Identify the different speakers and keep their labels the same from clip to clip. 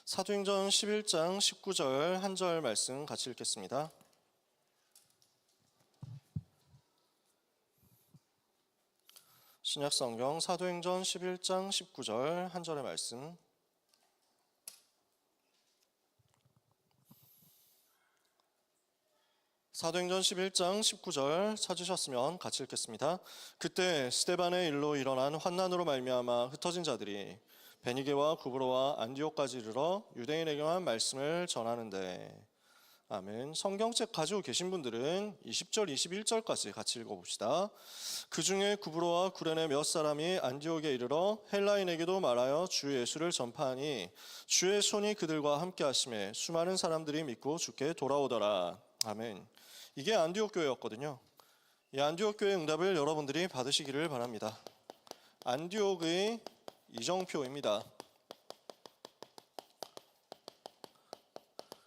Speaker 1: 사도행전 11장 19절 한 절 말씀 같이 읽겠습니다. 신약성경 사도행전 11장 19절 한 절의 말씀. 사도행전 11장 19절 찾으셨으면 같이 읽겠습니다. 그때 스데반의 일로 일어난 환난으로 말미암아 흩어진 자들이 베니게와 구브로와 안디옥까지 이르러 유대인에게만 말씀을 전하는데. 아멘. 성경책 가지고 계신 분들은 20절 21절까지 같이 읽어봅시다. 그 중에 구브로와 구레네 몇 사람이 안디옥에 이르러 헬라인에게도 말하여 주 예수를 전파하니 주의 손이 그들과 함께 하심에 수많은 사람들이 믿고 주께 돌아오더라. 아멘. 이게 안디옥 교회였거든요. 이 안디옥 교회의 응답을 여러분들이 받으시기를 바랍니다. 안디옥의 이정표입니다.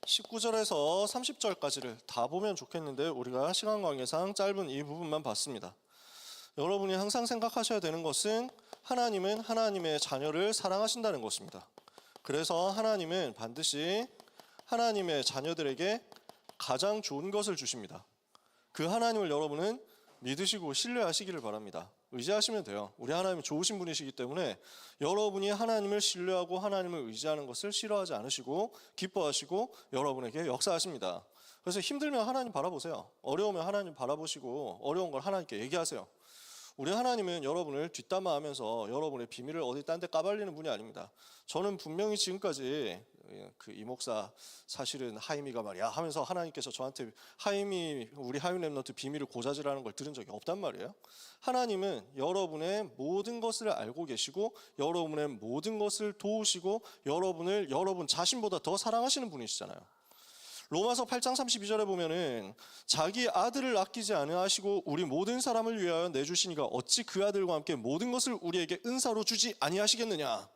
Speaker 1: 19절에서 30절까지를 다 보면 좋겠는데 우리가 시간 관계상 짧은 이 부분만 봤습니다. 여러분이 항상 생각하셔야 되는 것은 하나님은 하나님의 자녀를 사랑하신다는 것입니다. 그래서 하나님은 반드시 하나님의 자녀들에게 가장 좋은 것을 주십니다. 그 하나님을 여러분은 믿으시고 신뢰하시기를 바랍니다. 의지하시면 돼요. 우리 하나님이 좋으신 분이시기 때문에 여러분이 하나님을 신뢰하고 하나님을 의지하는 것을 싫어하지 않으시고 기뻐하시고 여러분에게 역사하십니다. 그래서 힘들면 하나님 바라보세요. 어려우면 하나님 바라보시고 어려운 걸 하나님께 얘기하세요. 우리 하나님은 여러분을 뒷담화하면서 여러분의 비밀을 어디 딴 데 까발리는 분이 아닙니다. 저는 분명히 지금까지 이 목사 사실은 하임이가 말이야 하면서 하나님께서 저한테 우리 하임 랩런트 비밀을 고자질하는 걸 들은 적이 없단 말이에요. 하나님은 여러분의 모든 것을 알고 계시고 여러분의 모든 것을 도우시고 여러분 자신보다 더 사랑하시는 분이시잖아요. 로마서 8장 32절에 보면은 자기 아들을 아끼지 않으시고 우리 모든 사람을 위하여 내주시니가 어찌 그 아들과 함께 모든 것을 우리에게 은사로 주지 아니하시겠느냐.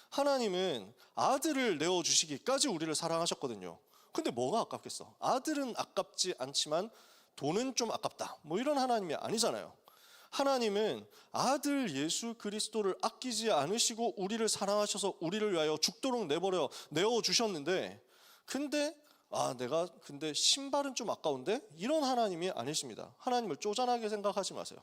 Speaker 1: 하나님은 아들을 내어주시기까지 우리를 사랑하셨거든요. 근데 뭐가 아깝겠어? 아들은 아깝지 않지만 돈은 좀 아깝다, 뭐 이런 하나님이 아니잖아요. 하나님은 아들 예수 그리스도를 아끼지 않으시고 우리를 사랑하셔서 우리를 위하여 죽도록 내어주셨는데 근데 신발은 좀 아까운데? 이런 하나님이 아니십니다. 하나님을 쪼잔하게 생각하지 마세요.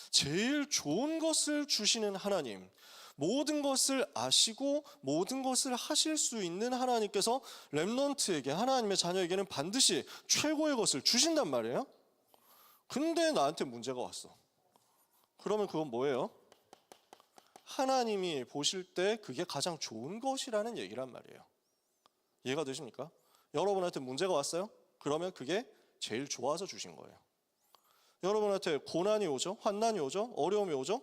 Speaker 1: 제일 좋은 것을 주시는 하나님, 모든 것을 아시고 모든 것을 하실 수 있는 하나님께서 렘넌트에게, 하나님의 자녀에게는 반드시 최고의 것을 주신단 말이에요. 근데 나한테 문제가 왔어. 그러면 그건 뭐예요? 하나님이 보실 때 그게 가장 좋은 것이라는 얘기란 말이에요. 이해가 되십니까? 여러분한테 문제가 왔어요? 그러면 그게 제일 좋아서 주신 거예요. 여러분한테 고난이 오죠? 환난이 오죠? 어려움이 오죠?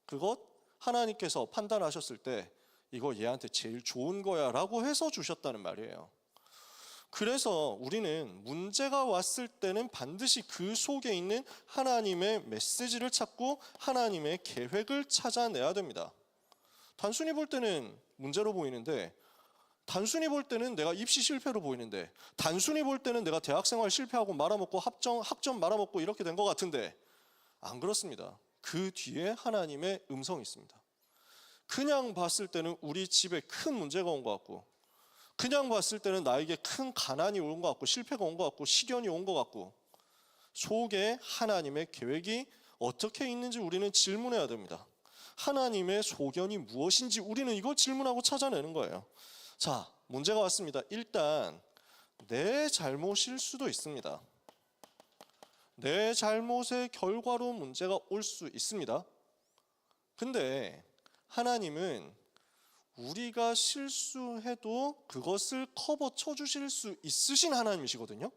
Speaker 1: 그것 하나님께서 판단하셨을 때 이거 얘한테 제일 좋은 거야 라고 해서 주셨다는 말이에요. 그래서 우리는 문제가 왔을 때는 반드시 그 속에 있는 하나님의 메시지를 찾고 하나님의 계획을 찾아내야 됩니다. 단순히 볼 때는 문제로 보이는데, 단순히 볼 때는 내가 입시 실패로 보이는데, 단순히 볼 때는 내가 대학생활 실패하고 말아먹고 학점 말아먹고 이렇게 된 것 같은데 안 그렇습니다. 그 뒤에 하나님의 음성이 있습니다. 그냥 봤을 때는 우리 집에 큰 문제가 온 것 같고, 그냥 봤을 때는 나에게 큰 가난이 온 것 같고, 실패가 온 것 같고, 시련이 온 것 같고, 속에 하나님의 계획이 어떻게 있는지 우리는 질문해야 됩니다. 하나님의 소견이 무엇인지 우리는 이걸 질문하고 찾아내는 거예요. 자, 문제가 왔습니다. 일단 내 잘못일 수도 있습니다. 내 잘못의 결과로 문제가 올 수 있습니다. 근데 하나님은 우리가 실수해도 그것을 커버 쳐주실 수 있으신 하나님이시거든요.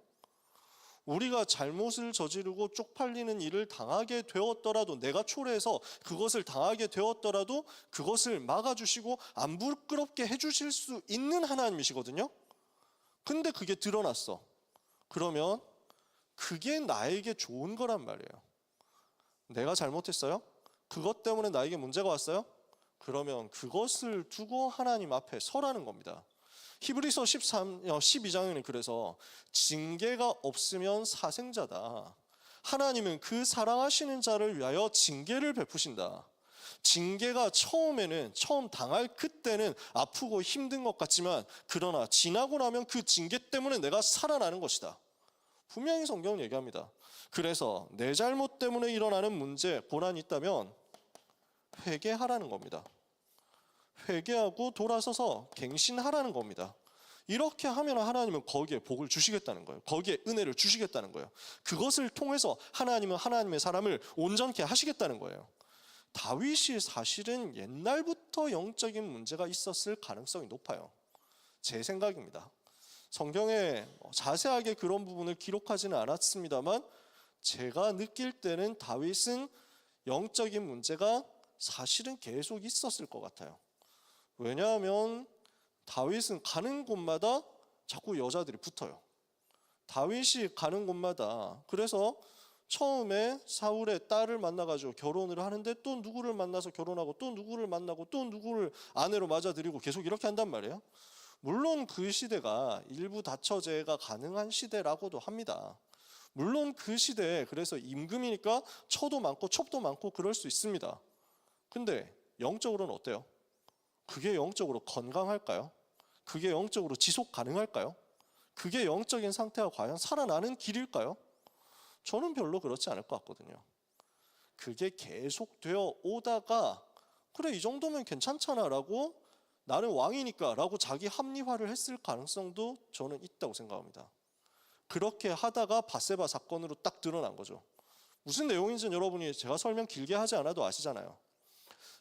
Speaker 1: 우리가 잘못을 저지르고 쪽팔리는 일을 당하게 되었더라도, 내가 초래해서 그것을 당하게 되었더라도 그것을 막아주시고 안 부끄럽게 해주실 수 있는 하나님이시거든요. 근데 그게 드러났어. 그러면 그게 나에게 좋은 거란 말이에요. 내가 잘못했어요? 그것 때문에 나에게 문제가 왔어요? 그러면 그것을 두고 하나님 앞에 서라는 겁니다. 히브리서 12장에는 그래서 징계가 없으면 사생자다. 하나님은 그 사랑하시는 자를 위하여 징계를 베푸신다. 징계가 처음 당할 그때는 아프고 힘든 것 같지만 그러나 지나고 나면 그 징계 때문에 내가 살아나는 것이다. 분명히 성경은 얘기합니다. 그래서 내 잘못 때문에 일어나는 문제, 고난이 있다면 회개하라는 겁니다. 회개하고 돌아서서 갱신하라는 겁니다. 이렇게 하면 하나님은 거기에 복을 주시겠다는 거예요. 거기에 은혜를 주시겠다는 거예요. 그것을 통해서 하나님은 하나님의 사람을 온전케 하시겠다는 거예요. 다윗이 사실은 옛날부터 영적인 문제가 있었을 가능성이 높아요. 제 생각입니다. 성경에 자세하게 그런 부분을 기록하지는 않았습니다만 제가 느낄 때는 다윗은 영적인 문제가 사실은 계속 있었을 것 같아요. 왜냐하면 다윗은 가는 곳마다 자꾸 여자들이 붙어요. 다윗이 가는 곳마다, 그래서 처음에 사울의 딸을 만나가지고 결혼을 하는데 또 누구를 만나서 결혼하고 또 누구를 만나고 또 누구를 아내로 맞아들이고 계속 이렇게 한단 말이에요. 물론 그 시대가 일부 다처제가 가능한 시대라고도 합니다. 물론 그 시대에 그래서 임금이니까 처도 많고 첩도 많고 그럴 수 있습니다. 근데 영적으로는 어때요? 그게 영적으로 건강할까요? 그게 영적으로 지속 가능할까요? 그게 영적인 상태가 과연 살아나는 길일까요? 저는 별로 그렇지 않을 것 같거든요. 그게 계속되어 오다가 그래 이 정도면 괜찮잖아 라고 나는 왕이니까 라고 자기 합리화를 했을 가능성도 저는 있다고 생각합니다. 그렇게 하다가 밧세바 사건으로 딱 드러난 거죠. 무슨 내용인지는 여러분이 제가 설명 길게 하지 않아도 아시잖아요.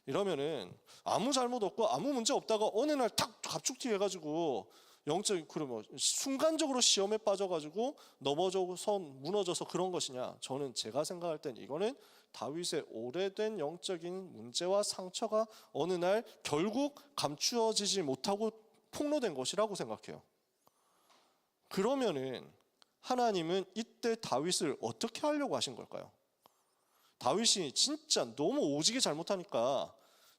Speaker 1: 이러면은 아무 잘못 없고 아무 문제 없다가 어느 날 탁 갑툭튀 해가지고 영적 그러면 순간적으로 시험에 빠져가지고 넘어져서 무너져서 그런 것이냐? 저는 제가 생각할 땐 이거는 다윗의 오래된 영적인 문제와 상처가 어느 날 결국 감추어지지 못하고 폭로된 것이라고 생각해요. 그러면은 하나님은 이때 다윗을 어떻게 하려고 하신 걸까요? 다윗이 진짜 너무 오지게 잘못하니까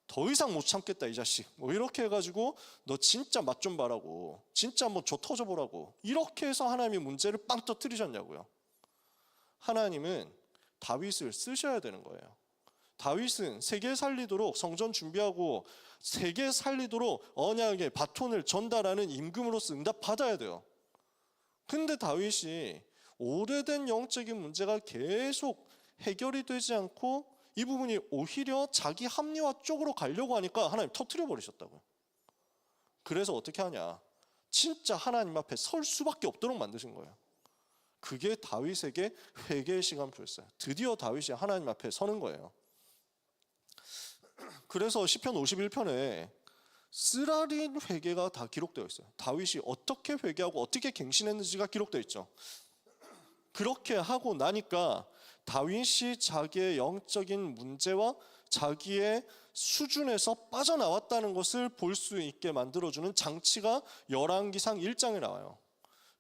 Speaker 1: 더 이상 못 참겠다 이 자식 뭐 이렇게 해가지고 너 진짜 맛 좀 봐라고 진짜 한번 줘 터져보라고 이렇게 해서 하나님이 문제를 빵 터뜨리셨냐고요. 하나님은 다윗을 쓰셔야 되는 거예요. 다윗은 세계 살리도록 성전 준비하고 세계 살리도록 언약의 바톤을 전달하는 임금으로서 응답받아야 돼요. 근데 다윗이 오래된 영적인 문제가 계속 해결이 되지 않고 이 부분이 오히려 자기 합리화 쪽으로 가려고 하니까 하나님 터뜨려 버리셨다고요. 그래서 어떻게 하냐? 진짜 하나님 앞에 설 수밖에 없도록 만드신 거예요. 그게 다윗에게 회개의 시간표였어요. 드디어 다윗이 하나님 앞에 서는 거예요. 그래서 시편 51편에 쓰라린 회개가 다 기록되어 있어요. 다윗이 어떻게 회개하고 어떻게 갱신했는지가 기록되어 있죠. 그렇게 하고 나니까 다윗이 자기의 영적인 문제와 자기의 수준에서 빠져나왔다는 것을 볼 수 있게 만들어주는 장치가 열왕기상 1장에 나와요.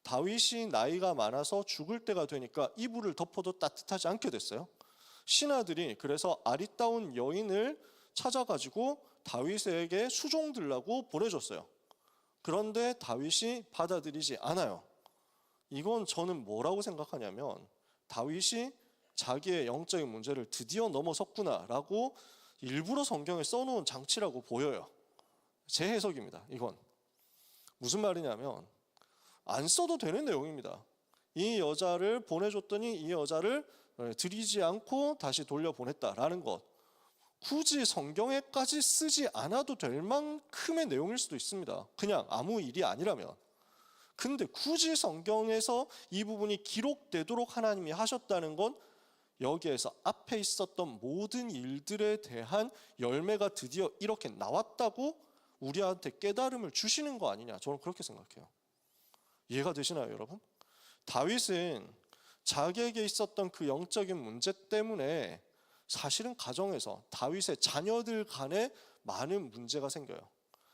Speaker 1: 다윗이 나이가 많아서 죽을 때가 되니까 이불을 덮어도 따뜻하지 않게 됐어요. 신하들이 그래서 아리따운 여인을 찾아가지고 다윗에게 수종들라고 보내줬어요. 그런데 다윗이 받아들이지 않아요. 이건 저는 뭐라고 생각하냐면 다윗이 자기의 영적인 문제를 드디어 넘어섰구나라고 일부러 성경에 써놓은 장치라고 보여요. 제 해석입니다. 이건 무슨 말이냐면 안 써도 되는 내용입니다. 이 여자를 보내줬더니 이 여자를 들이지 않고 다시 돌려보냈다라는 것, 굳이 성경에까지 쓰지 않아도 될 만큼의 내용일 수도 있습니다. 그냥 아무 일이 아니라면. 근데 굳이 성경에서 이 부분이 기록되도록 하나님이 하셨다는 건 여기에서 앞에 있었던 모든 일들에 대한 열매가 드디어 이렇게 나왔다고 우리한테 깨달음을 주시는 거 아니냐, 저는 그렇게 생각해요. 이해가 되시나요, 여러분? 다윗은 자기에게 있었던 그 영적인 문제 때문에 사실은 가정에서 다윗의 자녀들 간에 많은 문제가 생겨요.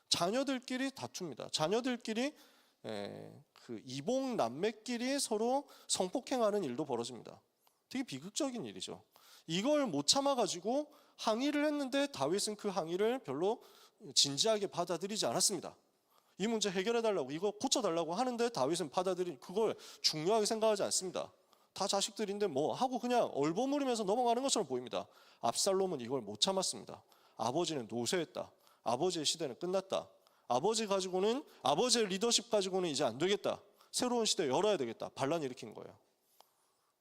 Speaker 1: 자녀들끼리 다툽니다. 자녀들끼리 그 이복 남매끼리 서로 성폭행하는 일도 벌어집니다. 되게 비극적인 일이죠. 이걸 못 참아가지고 항의를 했는데 다윗은 그 항의를 별로 진지하게 받아들이지 않았습니다. 이 문제 해결해달라고, 이거 고쳐달라고 하는데 다윗은 그걸 중요하게 생각하지 않습니다. 다 자식들인데 뭐 하고 그냥 얼버무리면서 넘어가는 것처럼 보입니다. 압살롬은 이걸 못 참았습니다. 아버지는 노쇠했다. 아버지의 시대는 끝났다. 아버지의 리더십 가지고는 이제 안 되겠다. 새로운 시대 열어야 되겠다. 반란 일으킨 거예요.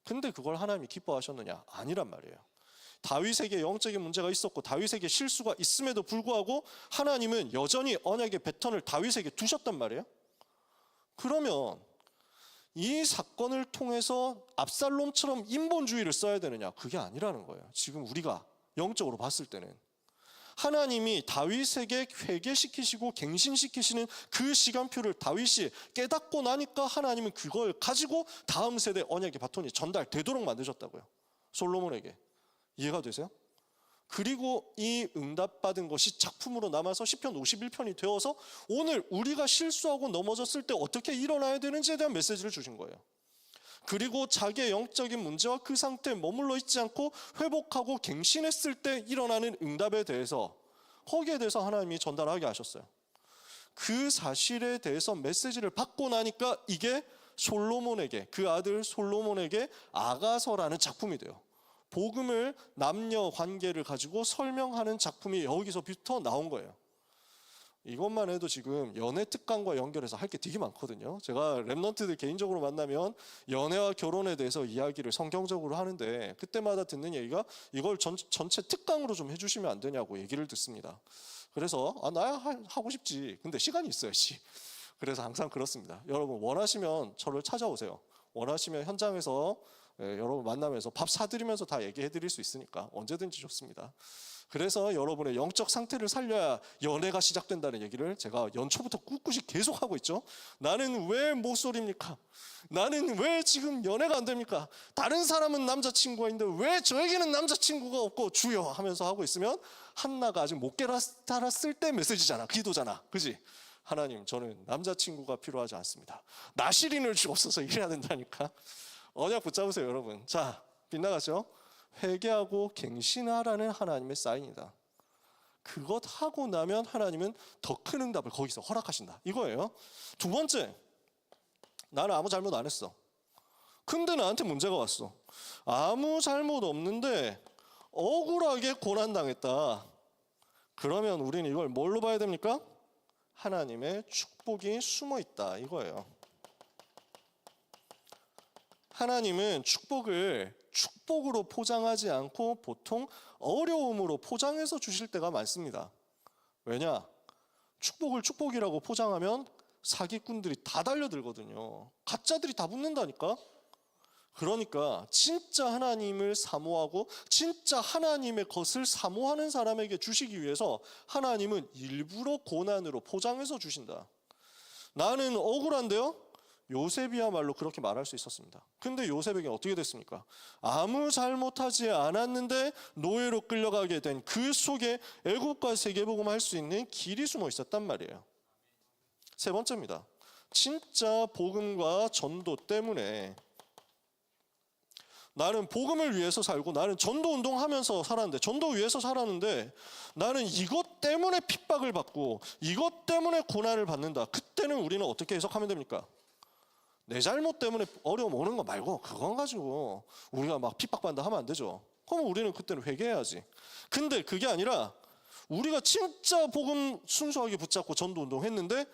Speaker 1: 근데 그걸 하나님이 기뻐하셨느냐? 아니란 말이에요. 다윗에게 영적인 문제가 있었고 다윗에게 실수가 있음에도 불구하고 하나님은 여전히 언약의 배턴을 다윗에게 두셨단 말이에요. 그러면 이 사건을 통해서 압살롬처럼 인본주의를 써야 되느냐? 그게 아니라는 거예요. 지금 우리가 영적으로 봤을 때는 하나님이 다윗에게 회개시키시고 갱신시키시는 그 시간표를 다윗이 깨닫고 나니까 하나님은 그걸 가지고 다음 세대 언약의 바톤이 전달되도록 만드셨다고요. 솔로몬에게. 이해가 되세요? 그리고 이 응답받은 것이 작품으로 남아서 시편 51편이 되어서 오늘 우리가 실수하고 넘어졌을 때 어떻게 일어나야 되는지에 대한 메시지를 주신 거예요. 그리고 자기의 영적인 문제와 그 상태에 머물러 있지 않고 회복하고 갱신했을 때 일어나는 응답에 대해서 거기에 대해서 하나님이 전달하게 하셨어요. 그 사실에 대해서 메시지를 받고 나니까 이게 솔로몬에게, 그 아들 솔로몬에게 아가서라는 작품이 돼요. 복음을 남녀 관계를 가지고 설명하는 작품이 여기서부터 나온 거예요. 이것만 해도 지금 연애 특강과 연결해서 할 게 되게 많거든요. 제가 랩런트들 개인적으로 만나면 연애와 결혼에 대해서 이야기를 성경적으로 하는데 그때마다 듣는 얘기가 이걸 전체 특강으로 좀 해주시면 안 되냐고 얘기를 듣습니다. 그래서 나야 하고 싶지. 근데 시간이 있어야지. 그래서 항상 그렇습니다. 여러분 원하시면 저를 찾아오세요. 원하시면 현장에서 여러분 만나면서 밥 사드리면서 다 얘기해 드릴 수 있으니까 언제든지 좋습니다. 그래서 여러분의 영적 상태를 살려야 연애가 시작된다는 얘기를 제가 연초부터 꿋꿋이 계속 하고 있죠. 나는 왜 모쏠입니까? 나는 왜 지금 연애가 안 됩니까? 다른 사람은 남자친구가 있는데 왜 저에게는 남자친구가 없고 주여 하면서 하고 있으면 한나가 아직 못 깨달았을 때 메시지잖아. 기도잖아. 그지? 하나님 저는 남자친구가 필요하지 않습니다. 나시린을 주옵소서 이래야 된다니까. 언약 붙잡으세요 여러분. 자, 빗나가죠? 회개하고 갱신하라는 하나님의 사인이다. 그것 하고 나면 하나님은 더 큰 응답을 거기서 허락하신다. 이거예요. 두 번째, 나는 아무 잘못 안 했어. 근데 나한테 문제가 왔어. 아무 잘못 없는데 억울하게 고난당했다. 그러면 우리는 이걸 뭘로 봐야 됩니까? 하나님의 축복이 숨어 있다. 이거예요. 하나님은 축복으로 포장하지 않고 보통 어려움으로 포장해서 주실 때가 많습니다. 왜냐? 축복을 축복이라고 포장하면 사기꾼들이 다 달려들거든요. 가짜들이 다 붙는다니까. 그러니까 진짜 하나님을 사모하고 진짜 하나님의 것을 사모하는 사람에게 주시기 위해서 하나님은 일부러 고난으로 포장해서 주신다. 나는 억울한데요? 요셉이야말로 그렇게 말할 수 있었습니다. 근데 요셉에게 어떻게 됐습니까? 아무 잘못하지 않았는데 노예로 끌려가게 된 그 속에 애국과 세계복음 할 수 있는 길이 숨어 있었단 말이에요. 세 번째입니다. 진짜 복음과 전도 때문에 나는 복음을 위해서 살고 나는 전도 운동하면서 살았는데 전도 위해서 살았는데 나는 이것 때문에 핍박을 받고 이것 때문에 고난을 받는다. 그때는 우리는 어떻게 해석하면 됩니까? 내 잘못 때문에 어려움 오는 거 말고 그건 가지고 우리가 막 핍박받는다 하면 안 되죠. 그럼 우리는 그때는 회개해야지. 근데 그게 아니라 우리가 진짜 복음 순수하게 붙잡고 전도 운동했는데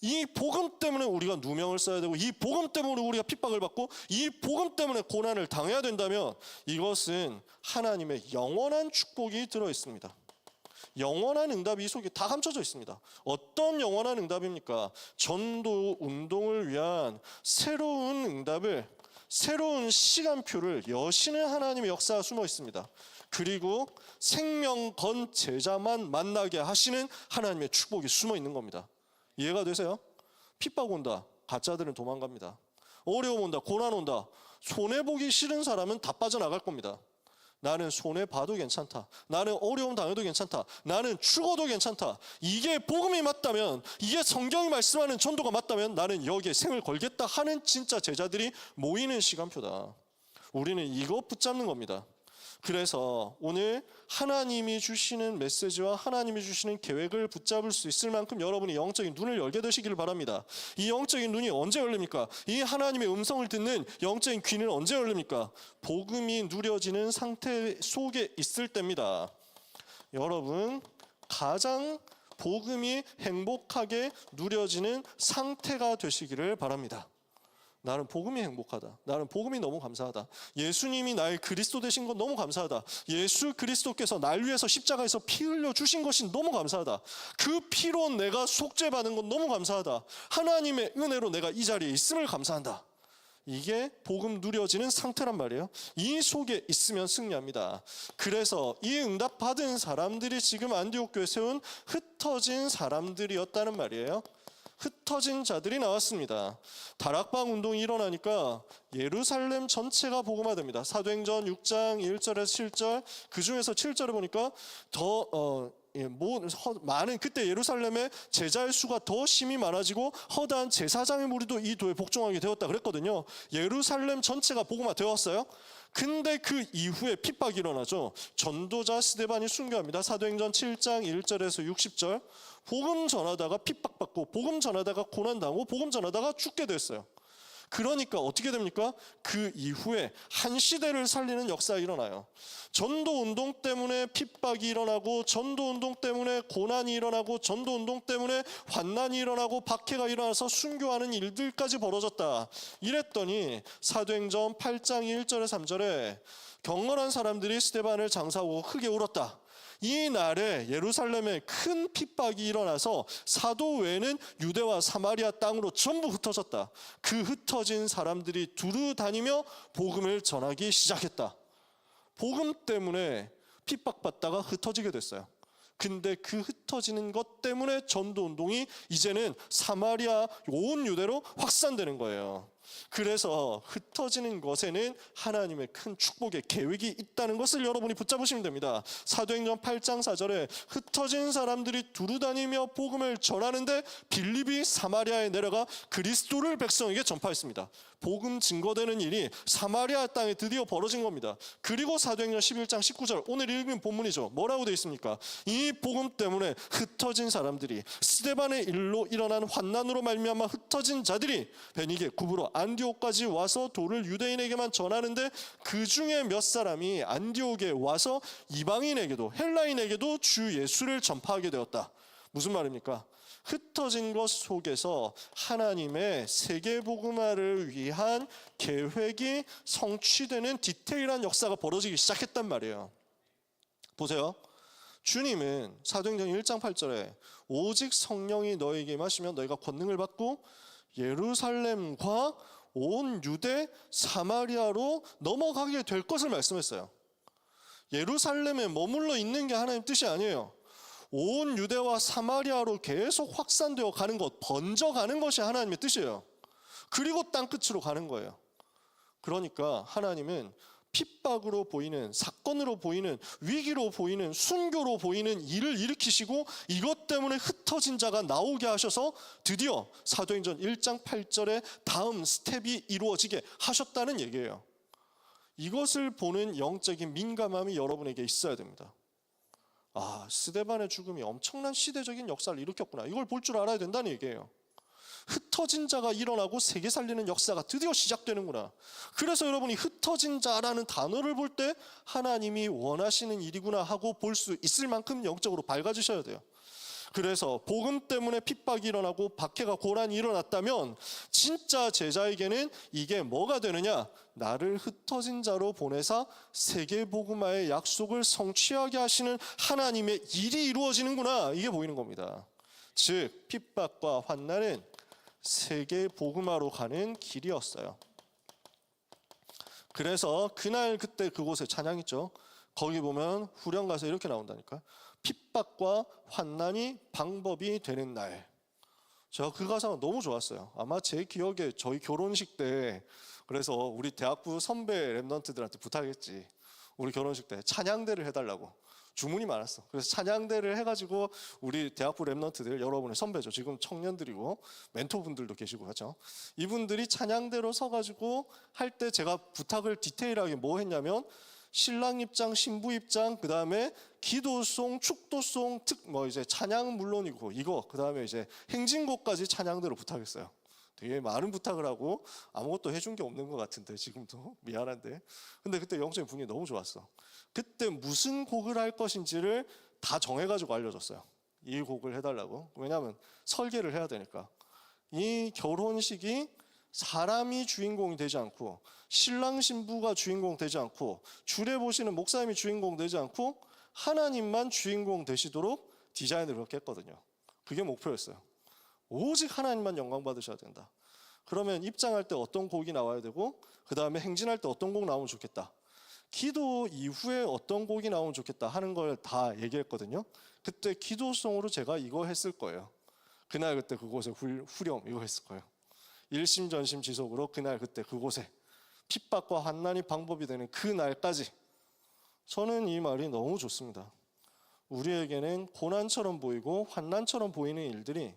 Speaker 1: 이 복음 때문에 우리가 누명을 써야 되고 이 복음 때문에 우리가 핍박을 받고 이 복음 때문에 고난을 당해야 된다면 이것은 하나님의 영원한 축복이 들어있습니다. 영원한 응답이 이 속에 다 감춰져 있습니다. 어떤 영원한 응답입니까? 전도 운동을 위한 새로운 응답을, 새로운 시간표를 여시는 하나님의 역사가 숨어 있습니다. 그리고 생명 건 제자만 만나게 하시는 하나님의 축복이 숨어 있는 겁니다. 이해가 되세요? 핍박 온다. 가짜들은 도망갑니다. 어려움 온다. 고난 온다. 손해보기 싫은 사람은 다 빠져나갈 겁니다. 나는 손해봐도 괜찮다. 나는 어려움 당해도 괜찮다. 나는 죽어도 괜찮다. 이게 복음이 맞다면, 이게 성경이 말씀하는 전도가 맞다면 나는 여기에 생을 걸겠다 하는 진짜 제자들이 모이는 시간표다. 우리는 이거 붙잡는 겁니다. 그래서 오늘 하나님이 주시는 메시지와 하나님이 주시는 계획을 붙잡을 수 있을 만큼 여러분이 영적인 눈을 열게 되시기를 바랍니다. 이 영적인 눈이 언제 열립니까? 이 하나님의 음성을 듣는 영적인 귀는 언제 열립니까? 복음이 누려지는 상태 속에 있을 때입니다. 여러분 가장 복음이 행복하게 누려지는 상태가 되시기를 바랍니다. 나는 복음이 행복하다. 나는 복음이 너무 감사하다. 예수님이 나의 그리스도 되신 것 너무 감사하다. 예수 그리스도께서 날 위해서 십자가에서 피 흘려 주신 것이 너무 감사하다. 그 피로 내가 속죄받은 것 너무 감사하다. 하나님의 은혜로 내가 이 자리에 있음을 감사한다. 이게 복음 누려지는 상태란 말이에요. 이 속에 있으면 승리합니다. 그래서 이 응답 받은 사람들이 지금 안디옥 교회에 세운 흩어진 사람들이었다는 말이에요. 흩어진 자들이 나왔습니다. 다락방 운동이 일어나니까 예루살렘 전체가 복음화됩니다. 사도행전 6장 1절에서 7절, 그 중에서 7절에 보니까 많은 그때 예루살렘의 제자의 수가 더 심히 많아지고 허다한 제사장의 무리도 이 도에 복종하게 되었다 그랬거든요. 예루살렘 전체가 복음화 되었어요. 근데 그 이후에 핍박이 일어나죠. 전도자 스데반이 순교합니다. 사도행전 7장 1절에서 60절. 복음 전하다가 핍박받고 복음 전하다가 고난당하고 복음 전하다가 죽게 됐어요. 그러니까 어떻게 됩니까? 그 이후에 한 시대를 살리는 역사가 일어나요. 전도운동 때문에 핍박이 일어나고 전도운동 때문에 고난이 일어나고 전도운동 때문에 환난이 일어나고 박해가 일어나서 순교하는 일들까지 벌어졌다. 이랬더니 사도행전 8장 1절에 3절에 경건한 사람들이 스데반을 장사하고 크게 울었다. 이 날에 예루살렘에 큰 핍박이 일어나서 사도 외에는 유대와 사마리아 땅으로 전부 흩어졌다. 그 흩어진 사람들이 두루 다니며 복음을 전하기 시작했다. 복음 때문에 핍박받다가 흩어지게 됐어요. 근데 그 흩어지는 것 때문에 전도운동이 이제는 사마리아 온 유대로 확산되는 거예요. 그래서 흩어지는 것에는 하나님의 큰 축복의 계획이 있다는 것을 여러분이 붙잡으시면 됩니다. 사도행전 8장 4절에 흩어진 사람들이 두루 다니며 복음을 전하는데 빌립이 사마리아에 내려가 그리스도를 백성에게 전파했습니다. 복음 증거되는 일이 사마리아 땅에 드디어 벌어진 겁니다. 그리고 사도행전 11장 19절 오늘 읽은 본문이죠. 뭐라고 되어 있습니까? 이 복음 때문에 흩어진 사람들이 스데반의 일로 일어난 환난으로 말미암아 흩어진 자들이 베니게 구브로 안디옥까지 와서 도를 유대인에게만 전하는데 그 중에 몇 사람이 안디옥에 와서 이방인에게도 헬라인에게도 주 예수를 전파하게 되었다. 무슨 말입니까? 흩어진 것 속에서 하나님의 세계복음화를 위한 계획이 성취되는 디테일한 역사가 벌어지기 시작했단 말이에요. 보세요. 주님은 사도행전 1장 8절에 오직 성령이 너에게 임하시면 너희가 권능을 받고 예루살렘과 온 유대 사마리아로 넘어가게 될 것을 말씀했어요. 예루살렘에 머물러 있는 게 하나님 뜻이 아니에요. 온 유대와 사마리아로 계속 확산되어 가는 것, 번져가는 것이 하나님의 뜻이에요. 그리고 땅끝으로 가는 거예요. 그러니까 하나님은 핍박으로 보이는, 사건으로 보이는, 위기로 보이는, 순교로 보이는 일을 일으키시고 이것 때문에 흩어진 자가 나오게 하셔서 드디어 사도행전 1장 8절에 다음 스텝이 이루어지게 하셨다는 얘기예요. 이것을 보는 영적인 민감함이 여러분에게 있어야 됩니다. 아, 스데반의 죽음이 엄청난 시대적인 역사를 일으켰구나. 이걸 볼 줄 알아야 된다는 얘기예요. 흩어진 자가 일어나고 세계 살리는 역사가 드디어 시작되는구나. 그래서 여러분이 흩어진 자라는 단어를 볼 때 하나님이 원하시는 일이구나 하고 볼 수 있을 만큼 영적으로 밝아지셔야 돼요. 그래서 복음 때문에 핍박이 일어나고 박해가 고난이 일어났다면 진짜 제자에게는 이게 뭐가 되느냐? 나를 흩어진 자로 보내사 세계복음화의 약속을 성취하게 하시는 하나님의 일이 이루어지는구나. 이게 보이는 겁니다. 즉 핍박과 환난은 세계복음화로 가는 길이었어요. 그래서 그날 그때 그곳에 찬양 있죠. 거기 보면 후렴 가서 이렇게 나온다니까. 핍박과 환난이 방법이 되는 날. 제가 그 가사가 너무 좋았어요. 아마 제 기억에 저희 결혼식 때 그래서 우리 대학부 선배 랩런트들한테 부탁했지. 우리 결혼식 때 찬양대를 해달라고 주문이 많았어. 그래서 찬양대를 해가지고 우리 대학부 랩런트들 여러분의 선배죠. 지금 청년들이고 멘토분들도 계시고 그렇죠. 이분들이 찬양대로 서가지고 할 때 제가 부탁을 디테일하게 뭐 했냐면 신랑 입장, 신부 입장, 그 다음에 기도송, 축도송, 이제 찬양 물론이고 이거 그 다음에 이제 행진곡까지 찬양대로 부탁했어요. 되게 많은 부탁을 하고 아무것도 해준 게 없는 것 같은데 지금도 미안한데. 근데 그때 영적인 분위기 너무 좋았어. 그때 무슨 곡을 할 것인지를 다 정해가지고 알려줬어요. 이 곡을 해달라고. 왜냐하면 설계를 해야 되니까. 이 결혼식이 사람이 주인공이 되지 않고 신랑 신부가 주인공 되지 않고 주례 보시는 목사님이 주인공 되지 않고 하나님만 주인공 되시도록 디자인을 그렇게 했거든요. 그게 목표였어요. 오직 하나님만 영광 받으셔야 된다. 그러면 입장할 때 어떤 곡이 나와야 되고 그 다음에 행진할 때 어떤 곡 나오면 좋겠다. 기도 이후에 어떤 곡이 나오면 좋겠다 하는 걸 다 얘기했거든요. 그때 기도송으로 제가 이거 했을 거예요. 그날 그때 그곳에 후렴 이거 했을 거예요. 일심전심 지속으로 그날 그때 그곳에 핍박과 환난이 방법이 되는 그 날까지. 저는 이 말이 너무 좋습니다. 우리에게는 고난처럼 보이고 환난처럼 보이는 일들이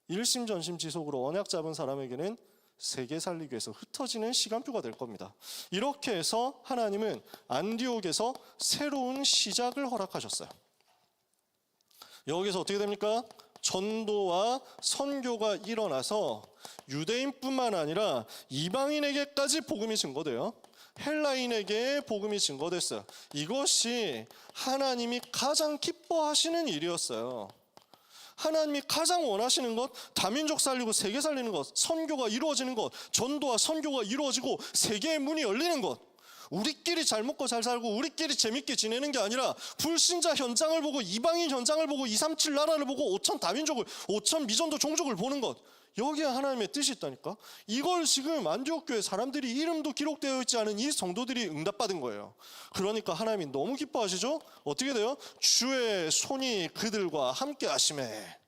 Speaker 1: 일심전심 지속으로 언약 잡은 사람에게는 세계 살리기 위해서 흩어지는 시간표가 될 겁니다. 이렇게 해서 하나님은 안디옥에서 새로운 시작을 허락하셨어요. 여기서 어떻게 됩니까? 전도와 선교가 일어나서 유대인뿐만 아니라 이방인에게까지 복음이 증거돼요. 헬라인에게 복음이 증거됐어요. 이것이 하나님이 가장 기뻐하시는 일이었어요. 하나님이 가장 원하시는 것, 다민족 살리고 세계 살리는 것, 선교가 이루어지는 것, 전도와 선교가 이루어지고 세계의 문이 열리는 것. 우리끼리 잘 먹고 잘 살고 우리끼리 재밌게 지내는 게 아니라 불신자 현장을 보고 이방인 현장을 보고 237 나라를 보고 5천 다민족을 5천 미전도 종족을 보는 것. 여기에 하나님의 뜻이 있다니까. 이걸 지금 안디옥 교회 사람들이 이름도 기록되어 있지 않은 이 성도들이 응답받은 거예요. 그러니까 하나님이 너무 기뻐하시죠? 어떻게 돼요? 주의 손이 그들과 함께 하심에.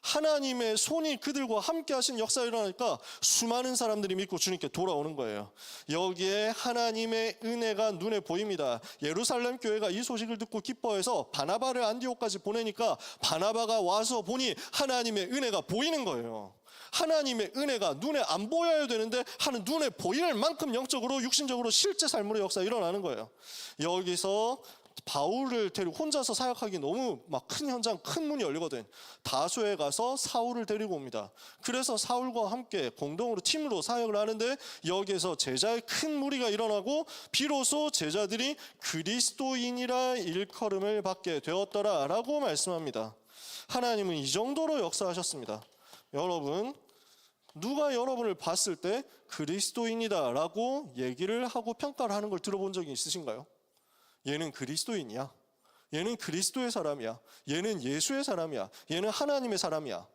Speaker 1: 하나님의 손이 그들과 함께 하신 역사가 일어나니까 수많은 사람들이 믿고 주님께 돌아오는 거예요. 여기에 하나님의 은혜가 눈에 보입니다. 예루살렘 교회가 이 소식을 듣고 기뻐해서 바나바를 안디옥까지 보내니까 바나바가 와서 보니 하나님의 은혜가 보이는 거예요. 하나님의 은혜가 눈에 안 보여야 되는데 하는 눈에 보일 만큼 영적으로 육신적으로 실제 삶으로 역사가 일어나는 거예요. 여기서 바울을 데리고 혼자서 사역하기 너무 막 큰 현장, 큰 문이 열리거든. 다소에 가서 사울을 데리고 옵니다. 그래서 사울과 함께 공동으로 팀으로 사역을 하는데 여기에서 제자의 큰 무리가 일어나고 비로소 제자들이 그리스도인이라 일컬음을 받게 되었더라라고 말씀합니다. 하나님은 이 정도로 역사하셨습니다. 여러분, 누가 여러분을 봤을 때 그리스도인이다라고 얘기를 하고 평가를 하는 걸 들어본 적이 있으신가요? 얘는 그리스도인이야. 얘는 그리스도의 사람이야. 얘는 예수의 사람이야. 얘는 하나님의 사람이야.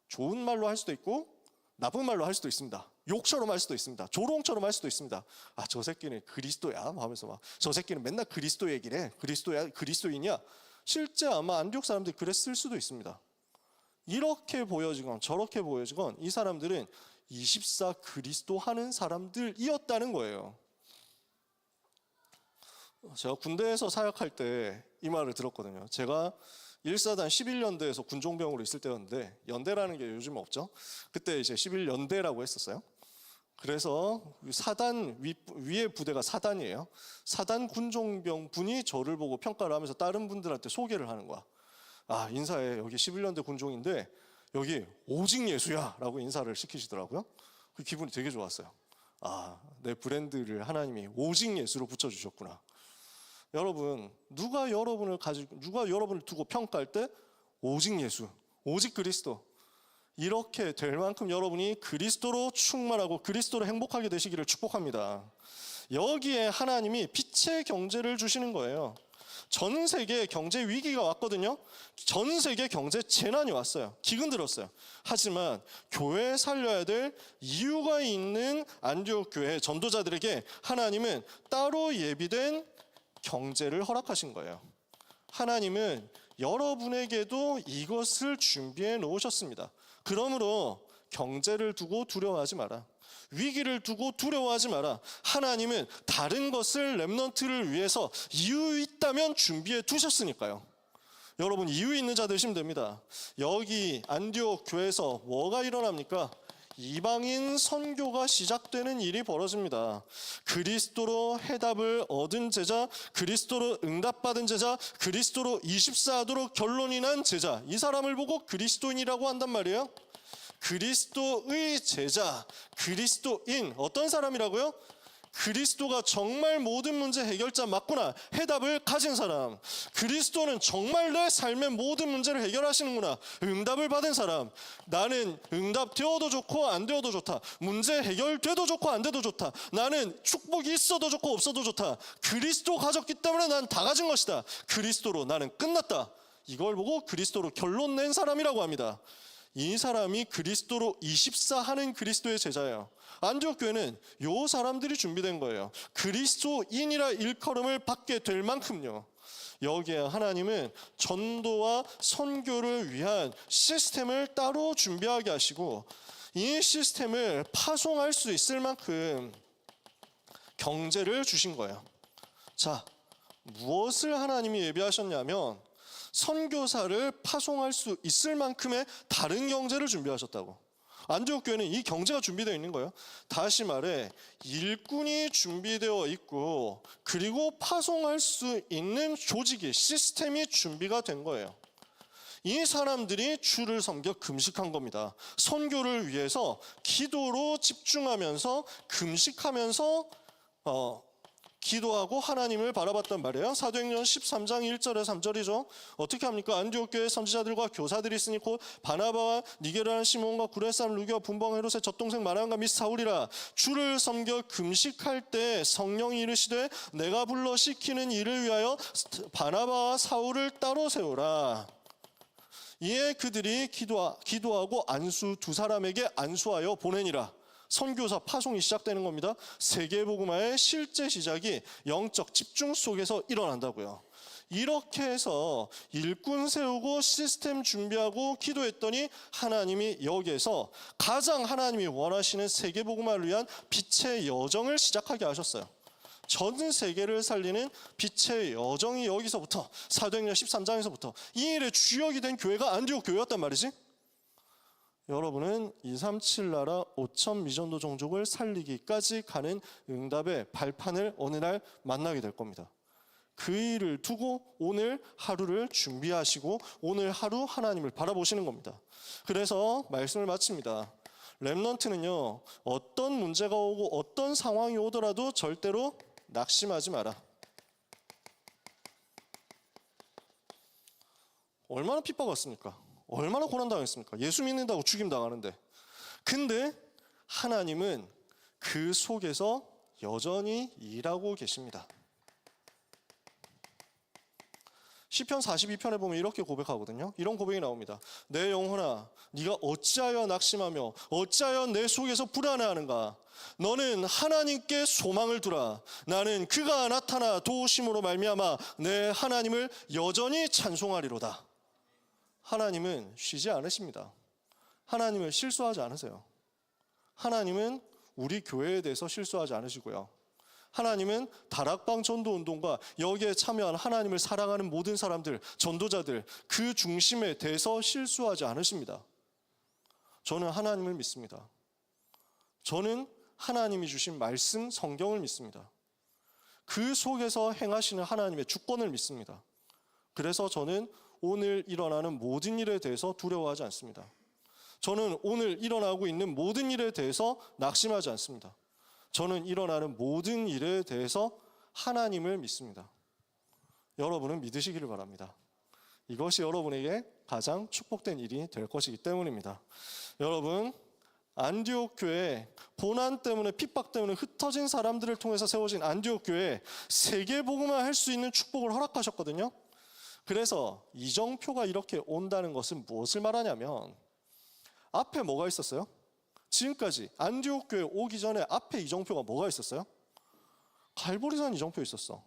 Speaker 1: 좋은 말로 할 수도 있고 나쁜 말로 할 수도 있습니다. 욕처럼 할 수도 있습니다. 조롱처럼 할 수도 있습니다. 아, 저 새끼는 그리스도야 하면서 막 저 새끼는 맨날 그리스도 얘기를 해. 그리스도야, 그리스도인이야. 실제 아마 안디옥 사람들이 그랬을 수도 있습니다. 이렇게 보여지건 저렇게 보여지건 이 사람들은 24 그리스도 하는 사람들이었다는 거예요. 제가 군대에서 사역할 때 이 말을 들었거든요. 제가 1사단 11연대에서 군종병으로 있을 때였는데 연대라는 게 요즘 없죠. 그때 이제 11연대라고 했었어요. 그래서 사단 위에 부대가 사단이에요. 사단 군종병 분이 저를 보고 평가를 하면서 다른 분들한테 소개를 하는 거야. 아, 인사해. 여기 11년대 군종인데 여기 오직 예수야 라고 인사를 시키시더라고요. 그 기분이 되게 좋았어요. 아, 내 브랜드를 하나님이 오직 예수로 붙여주셨구나. 여러분, 누가 여러분을 두고 평가할 때 오직 예수, 오직 그리스도, 이렇게 될 만큼 여러분이 그리스도로 충만하고 그리스도로 행복하게 되시기를 축복합니다. 여기에 하나님이 빛의 경제를 주시는 거예요. 전 세계에 경제 위기가 왔거든요. 전 세계 경제 재난이 왔어요. 기근 들었어요. 하지만 교회에 살려야 될 이유가 있는 안디옥 교회 전도자들에게 하나님은 따로 예비된 경제를 허락하신 거예요. 하나님은 여러분에게도 이것을 준비해 놓으셨습니다. 그러므로 경제를 두고 두려워하지 마라. 위기를 두고 두려워하지 마라. 하나님은 다른 것을 렘넌트를 위해서 이유 있다면 준비해 두셨으니까요. 여러분, 이유 있는 자 되시면 됩니다. 여기 안디옥 교회에서 뭐가 일어납니까? 이방인 선교가 시작되는 일이 벌어집니다. 그리스도로 해답을 얻은 제자, 그리스도로 응답받은 제자, 그리스도로 24도로 결론이 난 제자, 이 사람을 보고 그리스도인이라고 한단 말이에요. 그리스도의 제자, 그리스도인, 어떤 사람이라고요? 그리스도가 정말 모든 문제 해결자 맞구나 해답을 가진 사람, 그리스도는 정말 내 삶의 모든 문제를 해결하시는구나 응답을 받은 사람, 나는 응답 되어도 좋고 안 되어도 좋다, 문제 해결돼도 좋고 안 돼도 좋다, 나는 축복이 있어도 좋고 없어도 좋다, 그리스도 가졌기 때문에 난 다 가진 것이다, 그리스도로 나는 끝났다, 이걸 보고 그리스도로 결론 낸 사람이라고 합니다. 이 사람이 그리스도로 24하는 그리스도의 제자예요. 안디옥 교회는 요 사람들이 준비된 거예요. 그리스도인이라 일컬음을 받게 될 만큼요. 여기에 하나님은 전도와 선교를 위한 시스템을 따로 준비하게 하시고 이 시스템을 파송할 수 있을 만큼 경제를 주신 거예요. 자, 무엇을 하나님이 예비하셨냐면 선교사를 파송할 수 있을 만큼의 다른 경제를 준비하셨다고. 안디옥 교회는 이 경제가 준비되어 있는 거예요. 다시 말해 일꾼이 준비되어 있고 그리고 파송할 수 있는 조직이 시스템이 준비가 된 거예요. 이 사람들이 주를 섬겨 금식한 겁니다. 선교를 위해서 기도로 집중하면서 금식하면서 기도하고 하나님을 바라봤단 말이에요. 사도행전 13장 1절에 3절이죠. 어떻게 합니까? 안디옥 교회 선지자들과 교사들이 있으니 곧 바나바와 니게라는 시몬과 구레 사람 루기와 분봉 헤롯의 젖동생 마나안과 및 사울이라. 주를 섬겨 금식할 때 성령이 이르시되 내가 불러 시키는 일을 위하여 바나바와 사울을 따로 세우라. 이에 그들이 기도하고 안수 두 사람에게 안수하여 보내니라. 선교사 파송이 시작되는 겁니다. 세계복음화의 실제 시작이 영적 집중 속에서 일어난다고요. 이렇게 해서 일꾼 세우고 시스템 준비하고 기도했더니 하나님이 여기에서 가장 하나님이 원하시는 세계복음화를 위한 빛의 여정을 시작하게 하셨어요. 전 세계를 살리는 빛의 여정이 여기서부터 사도행전 13장에서부터 이 일의 주역이 된 교회가 안디옥 교회였단 말이지. 여러분은 237 나라 5천 미전도 종족을 살리기까지 가는 응답의 발판을 어느 날 만나게 될 겁니다. 그 일을 두고 오늘 하루를 준비하시고 오늘 하루 하나님을 바라보시는 겁니다. 그래서 말씀을 마칩니다. 렘넌트는요, 어떤 문제가 오고 어떤 상황이 오더라도 절대로 낙심하지 마라. 얼마나 핍박받습니까? 얼마나 고난당했습니까? 예수 믿는다고 죽임당하는데. 근데 하나님은 그 속에서 여전히 일하고 계십니다. 시편 42편에 보면 이렇게 고백하거든요. 이런 고백이 나옵니다. 내 영혼아, 네가 어찌하여 낙심하며 어찌하여 내 속에서 불안해하는가? 너는 하나님께 소망을 두라. 나는 그가 나타나 도우심으로 말미암아 내 하나님을 여전히 찬송하리로다. 하나님은 쉬지 않으십니다. 하나님은 실수하지 않으세요. 하나님은 우리 교회에 대해서 실수하지 않으시고요. 하나님은 다락방 전도운동과 여기에 참여한 하나님을 사랑하는 모든 사람들, 전도자들 그 중심에 대해서 실수하지 않으십니다. 저는 하나님을 믿습니다. 저는 하나님이 주신 말씀, 성경을 믿습니다. 그 속에서 행하시는 하나님의 주권을 믿습니다. 그래서 저는 오늘 일어나는 모든 일에 대해서 두려워하지 않습니다. 저는 오늘 일어나고 있는 모든 일에 대해서 낙심하지 않습니다. 저는 일어나는 모든 일에 대해서 하나님을 믿습니다. 여러분은 믿으시기를 바랍니다. 이것이 여러분에게 가장 축복된 일이 될 것이기 때문입니다. 여러분, 안디옥 교회 고난 때문에 핍박 때문에 흩어진 사람들을 통해서 세워진 안디옥 교회 세계복음화 할 수 있는 축복을 허락하셨거든요. 그래서 이정표가 이렇게 온다는 것은 무엇을 말하냐면 앞에 뭐가 있었어요? 지금까지 안디옥 교회 오기 전에 앞에 이정표가 뭐가 있었어요? 갈보리산 이정표 있었어.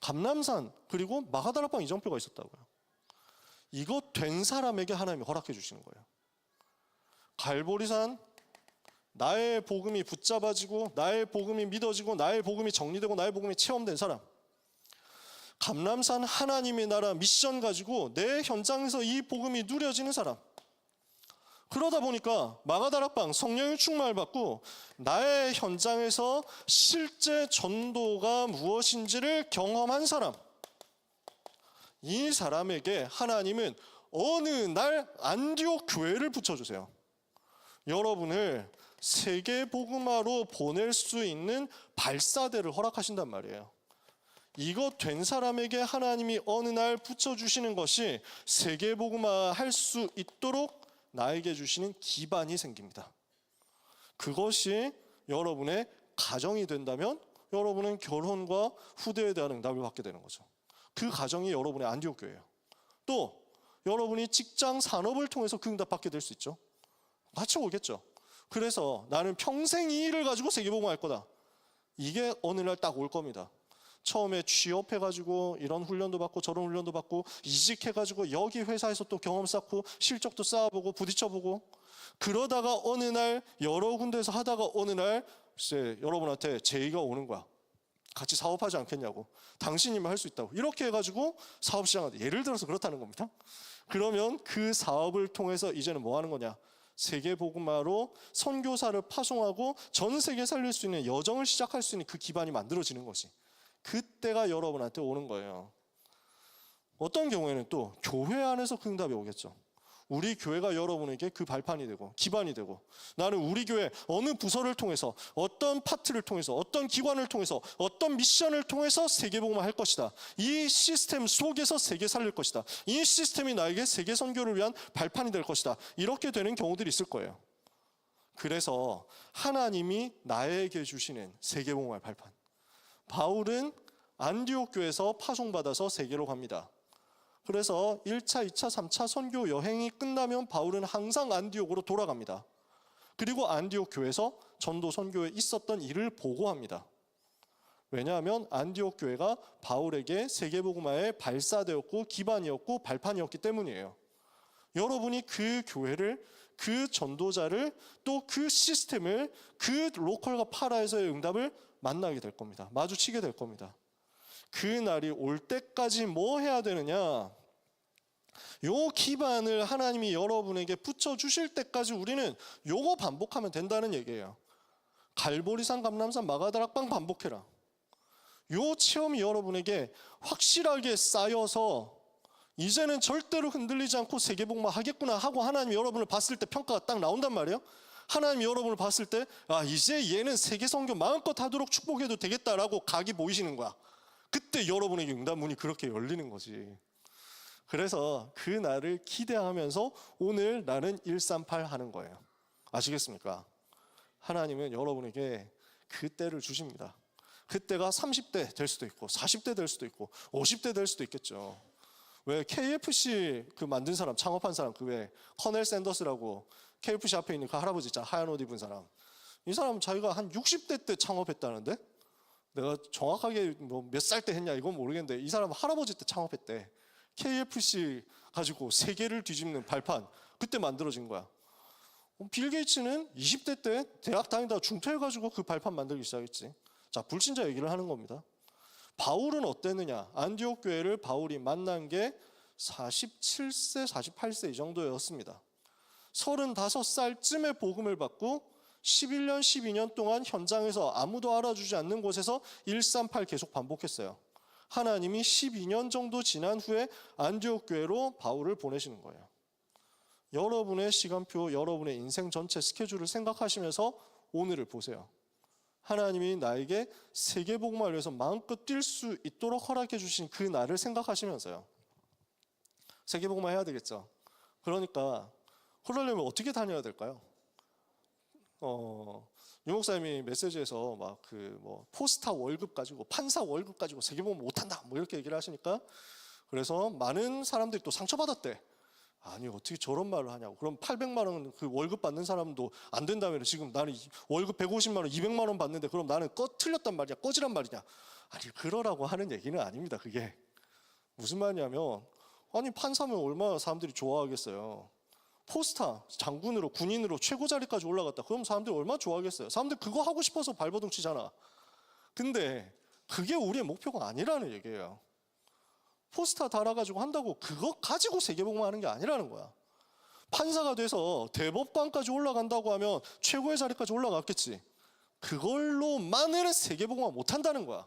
Speaker 1: 감람산 그리고 마가다락방 이정표가 있었다고요. 이거 된 사람에게 하나님이 허락해 주시는 거예요. 갈보리산 나의 복음이 붙잡아지고 나의 복음이 믿어지고 나의 복음이 정리되고 나의 복음이 체험된 사람. 감람산 하나님의 나라 미션 가지고 내 현장에서 이 복음이 누려지는 사람. 그러다 보니까 마가다락방 성령의 충만을 받고 나의 현장에서 실제 전도가 무엇인지를 경험한 사람. 이 사람에게 하나님은 어느 날 안디옥 교회를 붙여주세요. 여러분을 세계 복음화로 보낼 수 있는 발사대를 허락하신단 말이에요. 이것 된 사람에게 하나님이 어느 날 붙여주시는 것이 세계 복음화 할 수 있도록 나에게 주시는 기반이 생깁니다. 그것이 여러분의 가정이 된다면 여러분은 결혼과 후대에 대한 응답을 받게 되는 거죠. 그 가정이 여러분의 안디옥 교회예요. 또 여러분이 직장 산업을 통해서 그 응답 받게 될 수 있죠. 같이 오겠죠. 그래서 나는 평생 이 일을 가지고 세계복음화 할 거다. 이게 어느 날 딱 올 겁니다. 처음에 취업해가지고 이런 훈련도 받고 저런 훈련도 받고 이직해가지고 여기 회사에서 또 경험 쌓고 실적도 쌓아보고 부딪혀보고 그러다가 어느 날 여러 군데에서 하다가 어느 날 글쎄 여러분한테 제의가 오는 거야. 같이 사업하지 않겠냐고. 당신이면 할 수 있다고. 이렇게 해가지고 사업 시작하는데 예를 들어서 그렇다는 겁니다. 그러면 그 사업을 통해서 이제는 뭐 하는 거냐. 세계복음화로 선교사를 파송하고 전 세계 살릴 수 있는 여정을 시작할 수 있는 그 기반이 만들어지는 것이 그때가 여러분한테 오는 거예요. 어떤 경우에는 또 교회 안에서 그 응답이 오겠죠. 우리 교회가 여러분에게 그 발판이 되고 기반이 되고 나는 우리 교회 어느 부서를 통해서 어떤 파트를 통해서 어떤 기관을 통해서 어떤 미션을 통해서 세계복음화 할 것이다. 이 시스템 속에서 세계 살릴 것이다. 이 시스템이 나에게 세계 선교를 위한 발판이 될 것이다. 이렇게 되는 경우들이 있을 거예요. 그래서 하나님이 나에게 주시는 세계복음화의 발판. 바울은 안디옥 교회에서 파송받아서 세계로 갑니다. 그래서 1차, 2차, 3차 선교 여행이 끝나면 바울은 항상 안디옥으로 돌아갑니다. 그리고 안디옥 교회에서 전도 선교에 있었던 일을 보고합니다. 왜냐하면 안디옥 교회가 바울에게 세계복음화의 발사되었고 기반이었고 발판이었기 때문이에요. 여러분이 그 교회를 그 전도자를 또 그 시스템을 그 로컬과 파라에서의 응답을 만나게 될 겁니다. 마주치게 될 겁니다. 그 날이 올 때까지 뭐 해야 되느냐? 요 기반을 하나님이 여러분에게 붙여주실 때까지 우리는 요거 반복하면 된다는 얘기예요. 갈보리산, 감람산, 마가다락방 반복해라. 요 체험이 여러분에게 확실하게 쌓여서 이제는 절대로 흔들리지 않고 세계복음화 하겠구나 하고 하나님이 여러분을 봤을 때 평가가 딱 나온단 말이에요. 하나님이 여러분을 봤을 때 이제 얘는 세계 선교 마음껏 하도록 축복해도 되겠다라고 각이 보이시는 거야. 그때 여러분에게 응답 문이 그렇게 열리는 거지. 그래서 그 날을 기대하면서 오늘 나는 138 하는 거예요. 아시겠습니까? 하나님은 여러분에게 그 때를 주십니다. 그때가 30대 될 수도 있고 40대 될 수도 있고 50대 될 수도 있겠죠. 왜 KFC 그 만든 사람, 창업한 사람, 그 왜 커넬 샌더스라고 KFC 앞에 있는 그 할아버지 있잖아. 하얀 옷 입은 사람. 이 사람은 자기가 한 60대 때 창업했다는데 내가 정확하게 뭐 몇 살 때 했냐 이건 모르겠는데 이 사람은 할아버지 때 창업했대. KFC 가지고 세계를 뒤집는 발판 그때 만들어진 거야. 빌 게이츠는 20대 때 대학 다니다가 중퇴해가지고 그 발판 만들기 시작했지. 자, 불신자 얘기를 하는 겁니다. 바울은 어땠느냐? 안디옥 교회를 바울이 만난 게 47세, 48세 이 정도였습니다. 35살쯤에 복음을 받고 11년, 12년 동안 현장에서 아무도 알아주지 않는 곳에서 138 계속 반복했어요. 하나님이 12년 정도 지난 후에 안디옥 교회로 바울을 보내시는 거예요. 여러분의 시간표, 여러분의 인생 전체 스케줄을 생각하시면서 오늘을 보세요. 하나님이 나에게 세계복음화를 위해서 마음껏 뛸 수 있도록 허락해 주신 그 날을 생각하시면서요. 세계복음화 해야 되겠죠. 그러니까 그러려면 어떻게 다녀야 될까요? 유 목사님이 메시지에서 막 그 뭐 포스타 월급 가지고 판사 월급 가지고 세계복음화 못한다 뭐 이렇게 얘기를 하시니까 그래서 많은 사람들이 또 상처받았대. 아니 어떻게 저런 말을 하냐고. 그럼 800만 원 그 월급 받는 사람도 안 된다면 지금 나는 월급 150만 원, 200만 원 받는데 그럼 나는 틀렸단 말이야, 꺼지란 말이냐. 아니 그러라고 하는 얘기는 아닙니다. 그게 무슨 말이냐면 아니 판사면 얼마나 사람들이 좋아하겠어요. 포스타, 장군으로, 군인으로 최고 자리까지 올라갔다. 그럼 사람들이 얼마나 좋아하겠어요. 사람들 그거 하고 싶어서 발버둥 치잖아. 근데 그게 우리의 목표가 아니라는 얘기예요. 포스타 달아가지고 한다고 그거 가지고 세계복음화 하는 게 아니라는 거야. 판사가 돼서 대법관까지 올라간다고 하면 최고의 자리까지 올라갔겠지. 그걸로만은 세계복음화 못한다는 거야.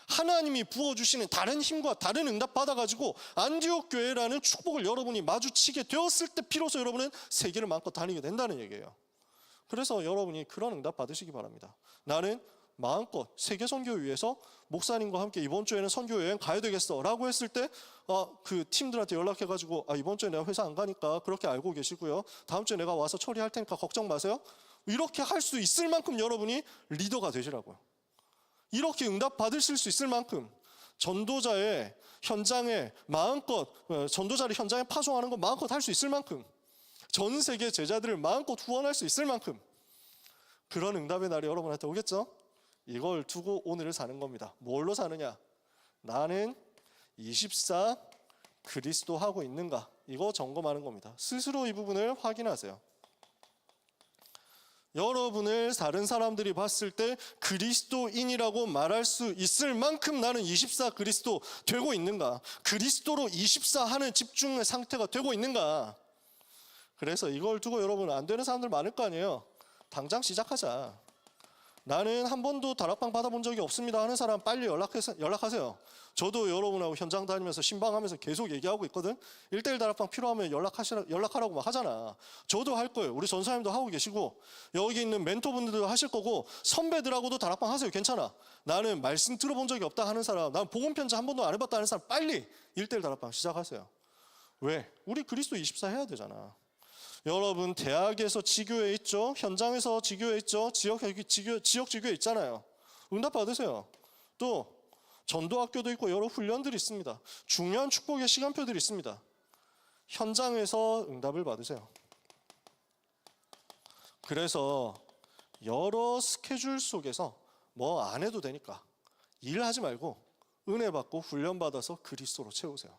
Speaker 1: 하나님이 부어주시는 다른 힘과 다른 응답 받아가지고 안디옥 교회라는 축복을 여러분이 마주치게 되었을 때 비로소 여러분은 세계를 마음껏 다니게 된다는 얘기예요. 그래서 여러분이 그런 응답 받으시기 바랍니다. 나는 마음껏 세계 선교 위해서 목사님과 함께 이번 주에는 선교 여행 가야 되겠어 라고 했을 때 그 팀들한테 연락해가지고 이번 주에 내가 회사 안 가니까 그렇게 알고 계시고요, 다음 주에 내가 와서 처리할 테니까 걱정 마세요, 이렇게 할 수 있을 만큼 여러분이 리더가 되시라고요. 이렇게 응답 받으실 수 있을 만큼 전도자의 현장에 마음껏, 전도자를 현장에 파송하는 거 마음껏 할 수 있을 만큼, 전 세계 제자들을 마음껏 후원할 수 있을 만큼 그런 응답의 날이 여러분한테 오겠죠? 이걸 두고 오늘을 사는 겁니다. 뭘로 사느냐? 나는 24 그리스도 하고 있는가? 이거 점검하는 겁니다. 스스로 이 부분을 확인하세요. 여러분을 다른 사람들이 봤을 때 그리스도인이라고 말할 수 있을 만큼 나는 24 그리스도 되고 있는가? 그리스도로 24 하는 집중의 상태가 되고 있는가? 그래서 이걸 두고 여러분 안 되는 사람들 많을 거 아니에요. 당장 시작하자. 나는 한 번도 다락방 받아본 적이 없습니다 하는 사람 빨리 연락하세요. 저도 여러분하고 현장 다니면서 신방하면서 계속 얘기하고 있거든. 1:1 다락방 필요하면 연락하라고 막 하잖아. 저도 할 거예요. 우리 전사님도 하고 계시고 여기 있는 멘토분들도 하실 거고 선배들하고도 다락방 하세요. 괜찮아. 나는 말씀 들어본 적이 없다 하는 사람, 난 복음 편지 한 번도 안 해봤다 하는 사람 빨리 1:1 다락방 시작하세요. 왜? 우리 그리스도 24 해야 되잖아. 여러분 대학에서 지교회 있죠? 현장에서 지교회 있죠? 지역 지교회 있잖아요. 응답 받으세요. 또 전도학교도 있고 여러 훈련들이 있습니다. 중요한 축복의 시간표들이 있습니다. 현장에서 응답을 받으세요. 그래서 여러 스케줄 속에서 뭐 안 해도 되니까 일하지 말고 은혜 받고 훈련 받아서 그리스도로 채우세요.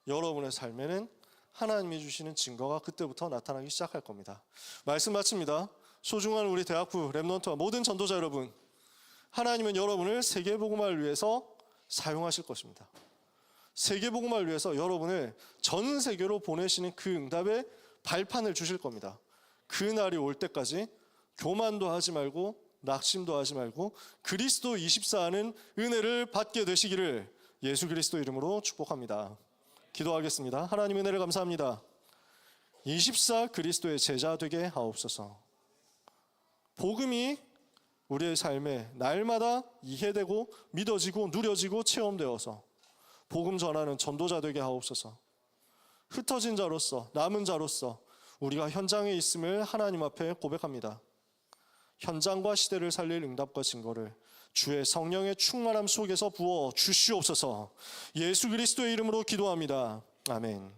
Speaker 1: 여러분의 삶에는 하나님이 주시는 증거가 그때부터 나타나기 시작할 겁니다. 말씀 마칩니다. 소중한 우리 대학부 렘넌트와 모든 전도자 여러분, 하나님은 여러분을 세계복음화를 위해서 사용하실 것입니다. 세계복음화를 위해서 여러분을 전 세계로 보내시는 그 응답의 발판을 주실 겁니다. 그 날이 올 때까지 교만도 하지 말고 낙심도 하지 말고 그리스도 24하는 은혜를 받게 되시기를 예수 그리스도 이름으로 축복합니다. 기도하겠습니다. 하나님 은혜를 감사합니다. 24 그리스도의 제자 되게 하옵소서. 복음이 우리의 삶에 날마다 이해되고 믿어지고 누려지고 체험되어서 복음 전하는 전도자 되게 하옵소서. 흩어진 자로서 남은 자로서 우리가 현장에 있음을 하나님 앞에 고백합니다. 현장과 시대를 살릴 응답과 증거를 주의 성령의 충만함 속에서 부어 주시옵소서. 예수 그리스도의 이름으로 기도합니다. 아멘.